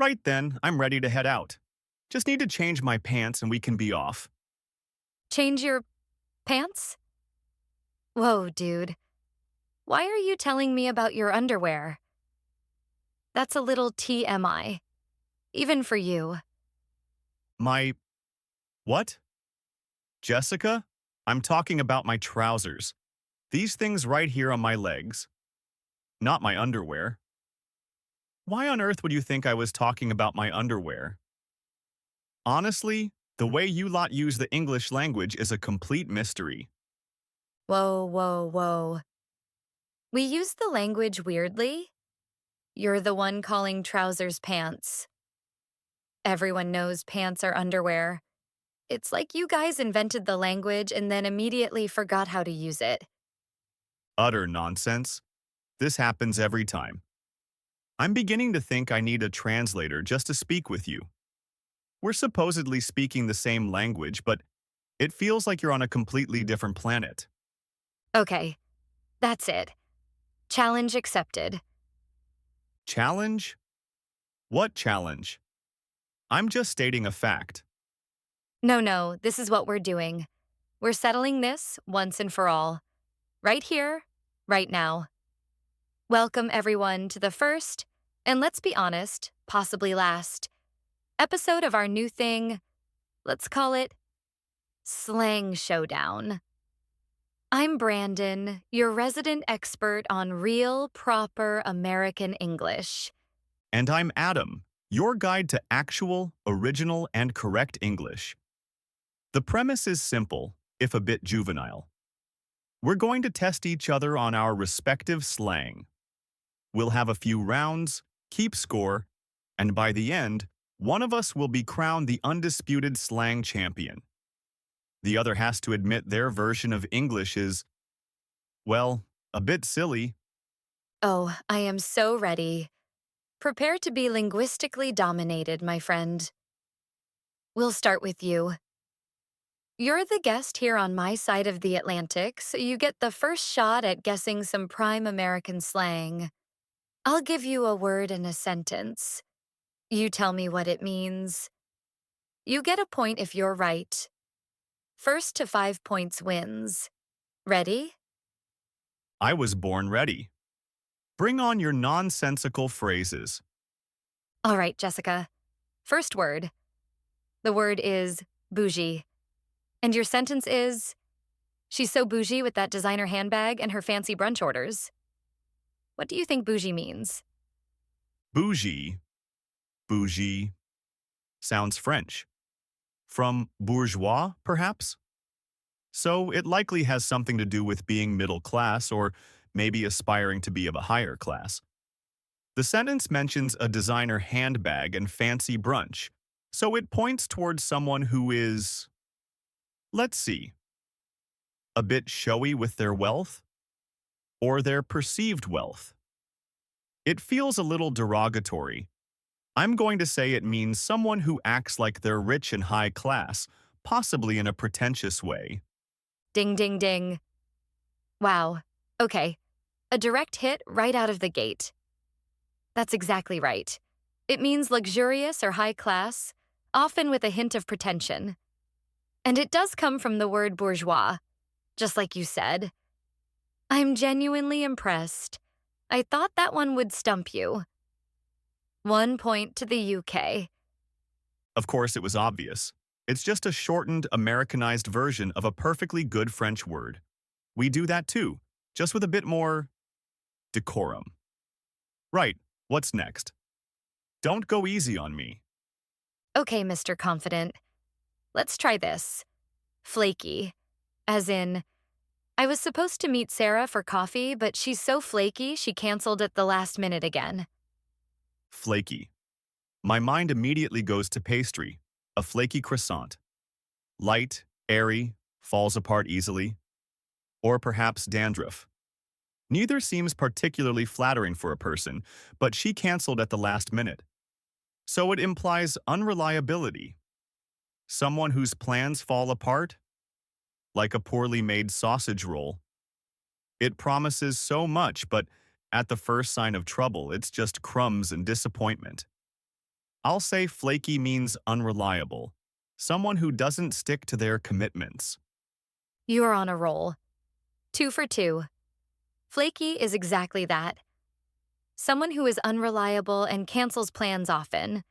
Right then, I'm ready to head out. Just need to change my pants and we can be off. Change your pants? Whoa, dude. Why are you telling me about your underwear? That's a little TMI, even for you. My what? Jessica? I'm talking about my trousers. These things right here on my legs. Not my underwear. Why on earth would you think I was talking about my underwear? Honestly, the way you lot use the English language is a complete mystery. Whoa, whoa, whoa. We use the language weirdly. You're the one calling trousers pants. Everyone knows pants are underwear. It's like you guys invented the language and then immediately forgot how to use it. Utter nonsense. This happens every time. I'm beginning to think I need a translator just to speak with you. We're supposedly speaking the same language, but it feels like you're on a completely different planet. Okay, that's it. Challenge accepted. Challenge? What challenge? I'm just stating a fact. No, this is what we're doing. We're settling this once and for all. Right here, right now. Welcome, everyone, to the first, and let's be honest, possibly last, episode of our new thing. Let's call it Slang Showdown. I'm Brandon, your resident expert on real, proper American English. And I'm Adam, your guide to actual, original, and correct English. The premise is simple, if a bit juvenile. We're going to test each other on our respective slang. We'll have a few rounds, keep score, and by the end, one of us will be crowned the undisputed slang champion. The other has to admit their version of English is, well, a bit silly. Oh, I am so ready. Prepare to be linguistically dominated, my friend. We'll start with you. You're the guest here on my side of the Atlantic, so you get the first shot at guessing some prime American slang. I'll give you a word and a sentence. You tell me what it means. You get a point if you're right. First to 5 points wins. Ready? I was born ready. Bring on your nonsensical phrases. All right, Jessica. First word. The word is bougie. And your sentence is, she's so bougie with that designer handbag and her fancy brunch orders. What do you think bougie means? Bougie, bougie, sounds French. From bourgeois, perhaps? So it likely has something to do with being middle class or maybe aspiring to be of a higher class. The sentence mentions a designer handbag and fancy brunch, so it points towards someone who is, let's see, a bit showy with their wealth or their perceived wealth. It feels a little derogatory. I'm going to say it means someone who acts like they're rich and high class, possibly in a pretentious way. Ding, ding, ding. Wow. Okay. A direct hit right out of the gate. That's exactly right. It means luxurious or high class, often with a hint of pretension. And it does come from the word bourgeois, just like you said. I'm genuinely impressed. I thought that one would stump you. 1 point to the UK. Of course, it was obvious. It's just a shortened, Americanized version of a perfectly good French word. We do that too, just with a bit more decorum. Right, what's next? Don't go easy on me. Okay, Mr. Confident. Let's try this. Flaky. As in, I was supposed to meet Sarah for coffee, but she's so flaky she canceled at the last minute again. Flaky. My mind immediately goes to pastry, a flaky croissant. Light, airy, falls apart easily. Or perhaps dandruff. Neither seems particularly flattering for a person, but she canceled at the last minute. So it implies unreliability. Someone whose plans fall apart? Like a poorly made sausage roll. It promises so much, but at the first sign of trouble, it's just crumbs and disappointment. I'll say flaky means unreliable, someone who doesn't stick to their commitments. You're on a roll. 2 for 2. Flaky is exactly that. Someone who is unreliable and cancels plans often.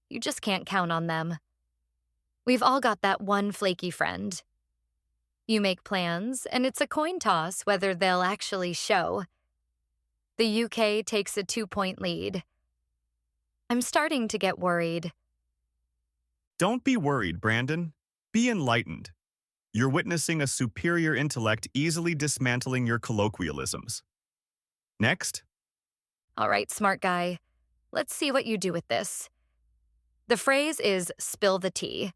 You just can't count on them. We've all got that one flaky friend. You make plans, and it's a coin toss whether they'll actually show. The UK takes a 2-point lead. I'm starting to get worried. Don't be worried, Brandon. Be enlightened. You're witnessing a superior intellect easily dismantling your colloquialisms. Next, All right, smart guy. Let's see what you do with this. The phrase is spill the tea.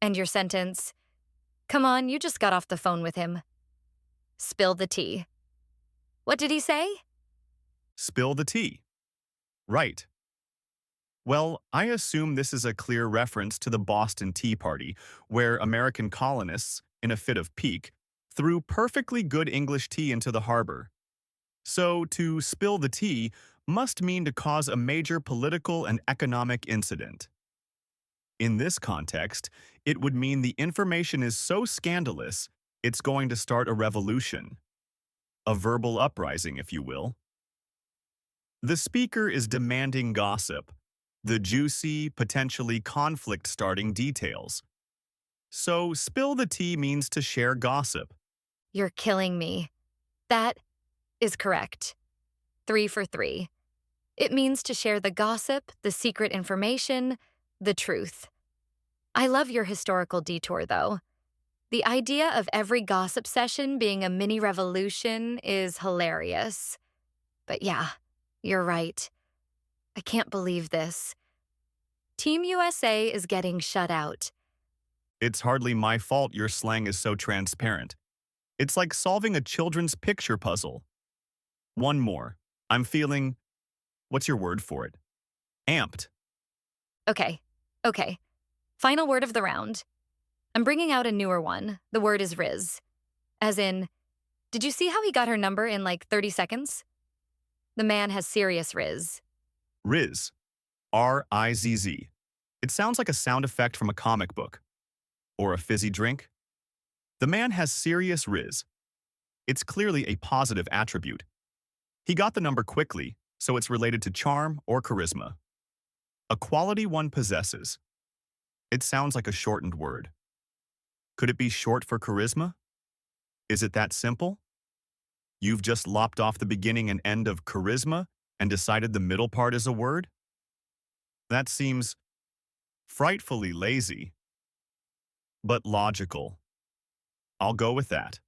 And your sentence, come on, you just got off the phone with him. Spill the tea. What did he say? spill the tea. Right. Well, I assume this is a clear reference to the Boston Tea Party, where American colonists, in a fit of pique, threw perfectly good English tea into the harbor. So, to spill the tea must mean to cause a major political and economic incident. In this context, it would mean the information is so scandalous, it's going to start a revolution. A verbal uprising, if you will. The speaker is demanding gossip, the juicy, potentially conflict-starting details. So, spill the tea means to share gossip. You're killing me. That is correct. 3 for 3. It means to share the gossip, the secret information, the truth. I love your historical detour, though. The idea of every gossip session being a mini revolution is hilarious. But yeah, you're right. I can't believe this. Team USA is getting shut out. It's hardly my fault your slang is so transparent. It's like solving a children's picture puzzle. One more. I'm feeling, what's your word for it? Amped. Okay. Final word of the round. I'm bringing out a newer one. The word is Riz. As in, did you see how he got her number in like 30 seconds? The man has serious Riz. Riz. R-I-Z-Z. It sounds like a sound effect from a comic book. Or a fizzy drink. The man has serious Riz. It's clearly a positive attribute. He got the number quickly, so it's related to charm or charisma. A quality one possesses. It sounds like a shortened word. Could it be short for charisma? Is it that simple? You've just lopped off the beginning and end of charisma and decided the middle part is a word? That seems frightfully lazy, but logical. I'll go with that.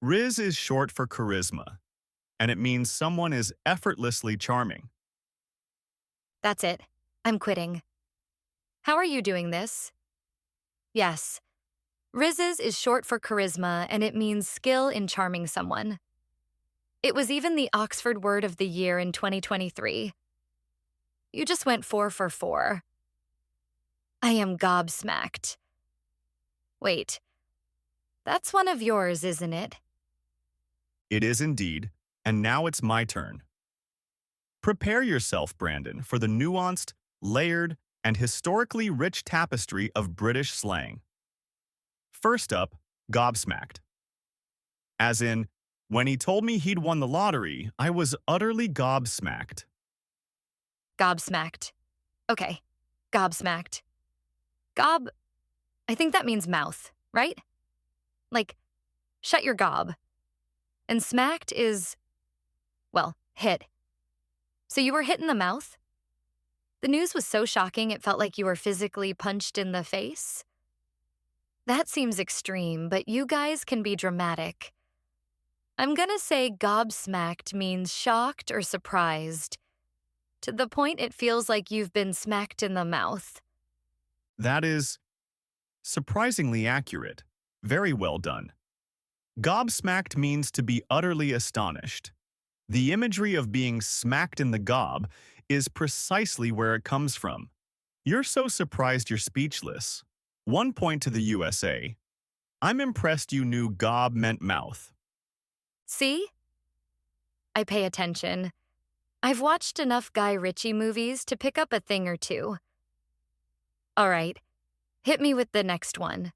Riz is short for charisma, and it means someone is effortlessly charming. That's it. I'm quitting. How are you doing this? Yes. Rizzes is short for charisma, and it means skill in charming someone. It was even the Oxford Word of the Year in 2023. You just went 4 for 4. I am gobsmacked. Wait, that's one of yours, isn't it? It is indeed, and now it's my turn. Prepare yourself, Brandon, for the nuanced, layered, and historically rich tapestry of British slang. First up, gobsmacked. As in, when he told me he'd won the lottery, I was utterly gobsmacked. Gobsmacked. Okay, gobsmacked. I think that means mouth, right? Like, shut your gob. And smacked is, well, hit. So you were hit in the mouth? The news was so shocking it felt like you were physically punched in the face? That seems extreme, but you guys can be dramatic. I'm gonna say gobsmacked means shocked or surprised, to the point it feels like you've been smacked in the mouth. That is surprisingly accurate. Very well done. Gobsmacked means to be utterly astonished. The imagery of being smacked in the gob is precisely where it comes from. You're so surprised you're speechless. 1 point to the USA. I'm impressed you knew gob meant mouth. See? I pay attention. I've watched enough Guy Ritchie movies to pick up a thing or two. All right, hit me with the next one.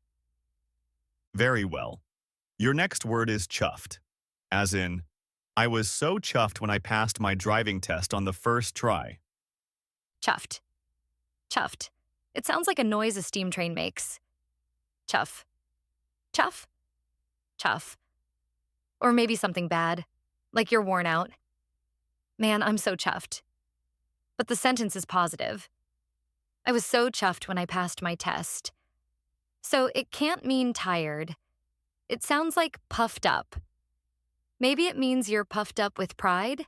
Very well. Your next word is chuffed, as in, I was so chuffed when I passed my driving test on the first try. Chuffed. Chuffed. It sounds like a noise a steam train makes. Chuff. Chuff. Chuff. Or maybe something bad, like you're worn out. Man, I'm so chuffed. But the sentence is positive. I was so chuffed when I passed my test. So it can't mean tired. It sounds like puffed up. Maybe it means you're puffed up with pride?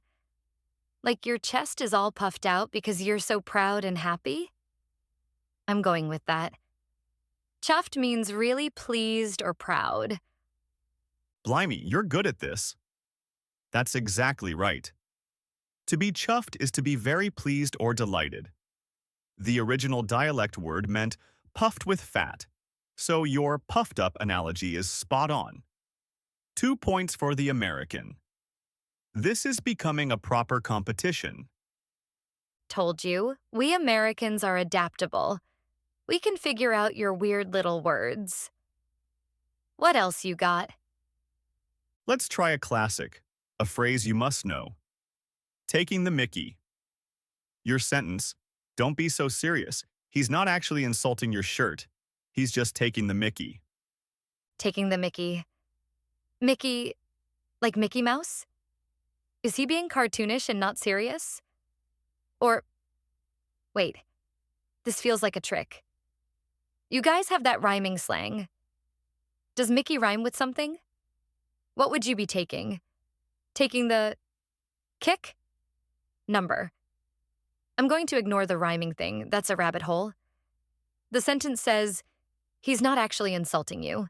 Like your chest is all puffed out because you're so proud and happy? I'm going with that. Chuffed means really pleased or proud. Blimey, you're good at this. That's exactly right. To be chuffed is to be very pleased or delighted. The original dialect word meant puffed with fat, so your puffed up analogy is spot on. 2 points for the American. This is becoming a proper competition. Told you, we Americans are adaptable. We can figure out your weird little words. What else you got? Let's try a classic, a phrase you must know. Taking the mickey. Your sentence, don't be so serious. He's not actually insulting your shirt. He's just taking the mickey. Taking the Mickey. Mickey, like Mickey Mouse? Is he being cartoonish and not serious? Or, wait, this feels like a trick. You guys have that rhyming slang. Does Mickey rhyme with something? What would you be taking? Taking the kick? Number. I'm going to ignore the rhyming thing. That's a rabbit hole. The sentence says, he's not actually insulting you.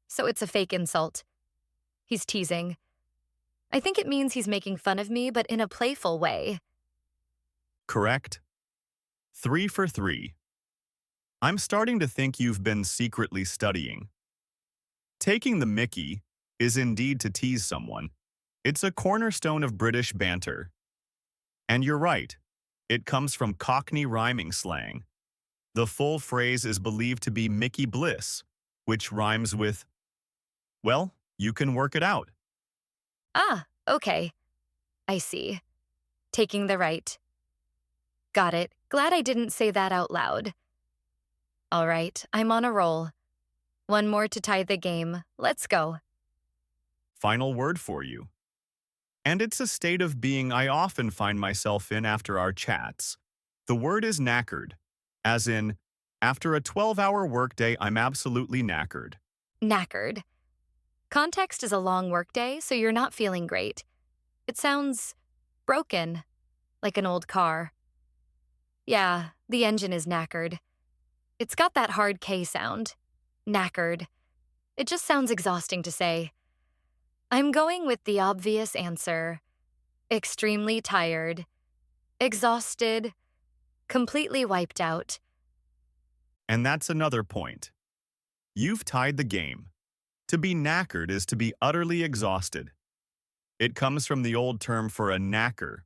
So it's a fake insult. He's teasing. I think it means he's making fun of me, but in a playful way. Correct? 3 for 3. I'm starting to think you've been secretly studying. Taking the mickey is indeed to tease someone. It's a cornerstone of British banter. And you're right, it comes from Cockney rhyming slang. The full phrase is believed to be Mickey Bliss, which rhymes with, well, you can work it out. Ah, okay. I see. Taking the right. Got it. Glad I didn't say that out loud. All right, I'm on a roll. One more to tie the game. Let's go. Final word for you. And it's a state of being I often find myself in after our chats. The word is knackered, as in, after a 12-hour workday, I'm absolutely knackered. Knackered. Context is a long workday, so you're not feeling great. It sounds broken, like an old car. Yeah, the engine is knackered. It's got that hard K sound. Knackered. It just sounds exhausting to say. I'm going with the obvious answer. Extremely tired. Exhausted. Completely wiped out. And that's another point. You've tied the game. To be knackered is to be utterly exhausted. It comes from the old term for a knacker,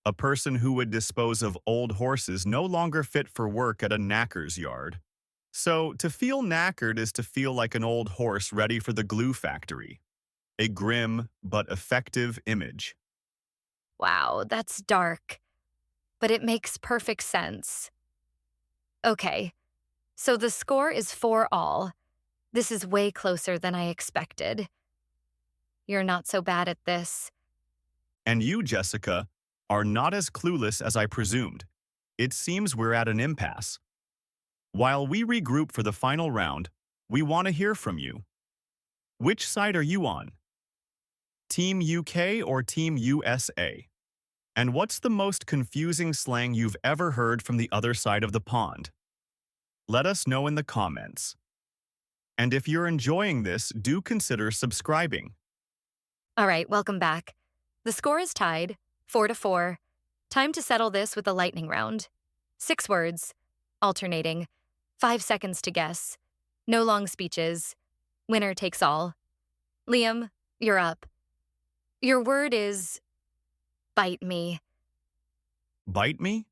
a person who would dispose of old horses no longer fit for work at a knacker's yard. So, to feel knackered is to feel like an old horse ready for the glue factory. A grim but effective image. Wow, that's dark. But it makes perfect sense. Okay, so the score is 4-all. This is way closer than I expected. You're not so bad at this. And you, Jessica, are not as clueless as I presumed. It seems we're at an impasse. While we regroup for the final round, we want to hear from you. Which side are you on? Team UK or Team USA? And what's the most confusing slang you've ever heard from the other side of the pond? Let us know in the comments. And if you're enjoying this, do consider subscribing. All right, welcome back. The score is tied, 4-4. Time to settle this with a lightning round. 6 words, alternating, 5 seconds to guess. No long speeches. Winner takes all. Liam, you're up. Your word is bite me. Bite me?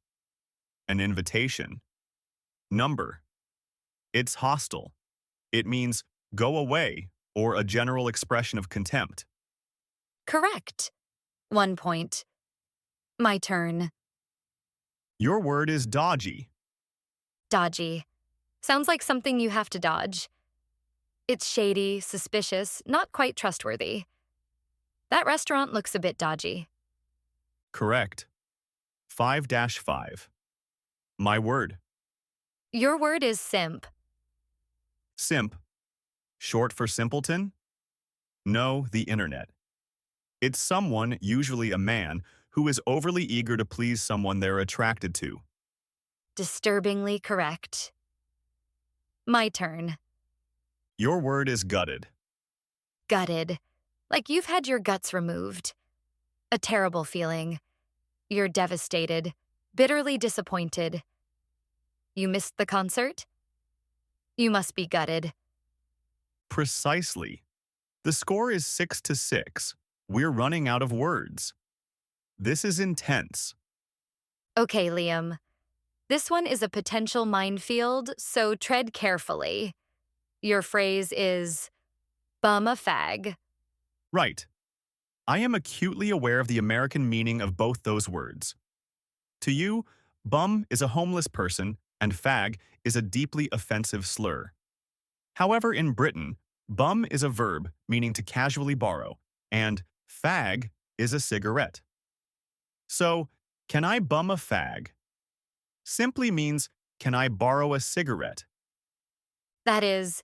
An invitation. Number. It's hostile. It means go away or a general expression of contempt. Correct. 1 point. My turn. Your word is dodgy. Dodgy. Sounds like something you have to dodge. It's shady, suspicious, not quite trustworthy. That restaurant looks a bit dodgy. Correct. 5-5. My word. Your word is simp. Simp. Short for simpleton? No, the internet. It's someone, usually a man, who is overly eager to please someone they're attracted to. Disturbingly correct. My turn. Your word is gutted. Gutted. Like you've had your guts removed. A terrible feeling. You're devastated, bitterly disappointed. You missed the concert? You must be gutted. Precisely. The score is 6-6. We're running out of words. This is intense. Okay, Liam. This one is a potential minefield, so tread carefully. Your phrase is bum a fag. Right. I am acutely aware of the American meaning of both those words. To you, bum is a homeless person and fag is a deeply offensive slur. However, in Britain, bum is a verb meaning to casually borrow, and fag is a cigarette. So, can I bum a fag? Simply means, can I borrow a cigarette? That is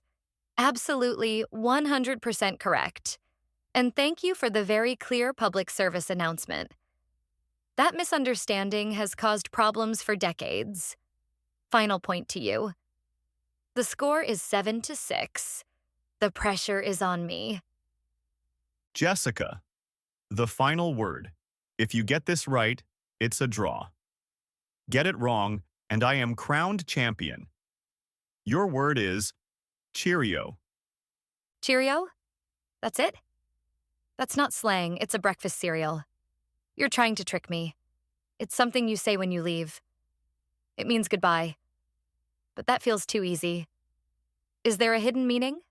absolutely 100% correct. And thank you for the very clear public service announcement. That misunderstanding has caused problems for decades. Final point to you. The score is 7-6. The pressure is on me. Jessica, the final word. If you get this right, it's a draw. Get it wrong, and I am crowned champion. Your word is Cheerio. Cheerio? That's it? That's not slang, it's a breakfast cereal. You're trying to trick me. It's something you say when you leave. It means goodbye. But that feels too easy. Is there a hidden meaning?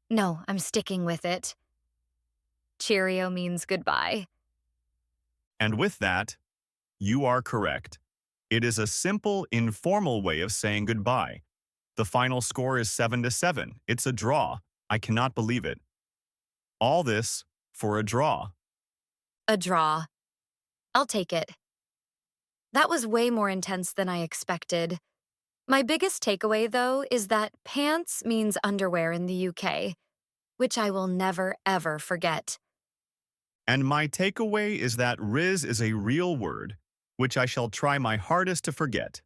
No, I'm sticking with it. Cheerio means goodbye. And with that, you are correct. It is a simple, informal way of saying goodbye. The final score is 7-7. It's a draw. I cannot believe it. All this for a draw. A draw. I'll take it. That was way more intense than I expected. My biggest takeaway, though, is that pants means underwear in the UK, which I will never, ever forget. And my takeaway is that Riz is a real word, which I shall try my hardest to forget.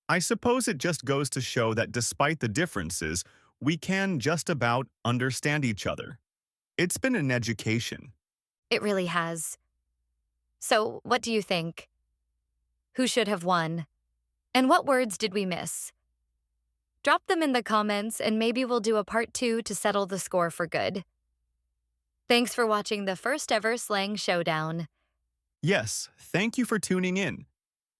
I suppose it just goes to show that despite the differences, we can just about understand each other. It's been an education. It really has. So, what do you think? Who should have won? And what words did we miss? Drop them in the comments and maybe we'll do a part 2 to settle the score for good. Thanks for watching the first ever Slang Showdown. Yes, thank you for tuning in.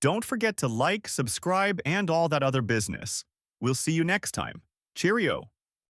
Don't forget to like, subscribe, and all that other business. We'll see you next time. Cheerio!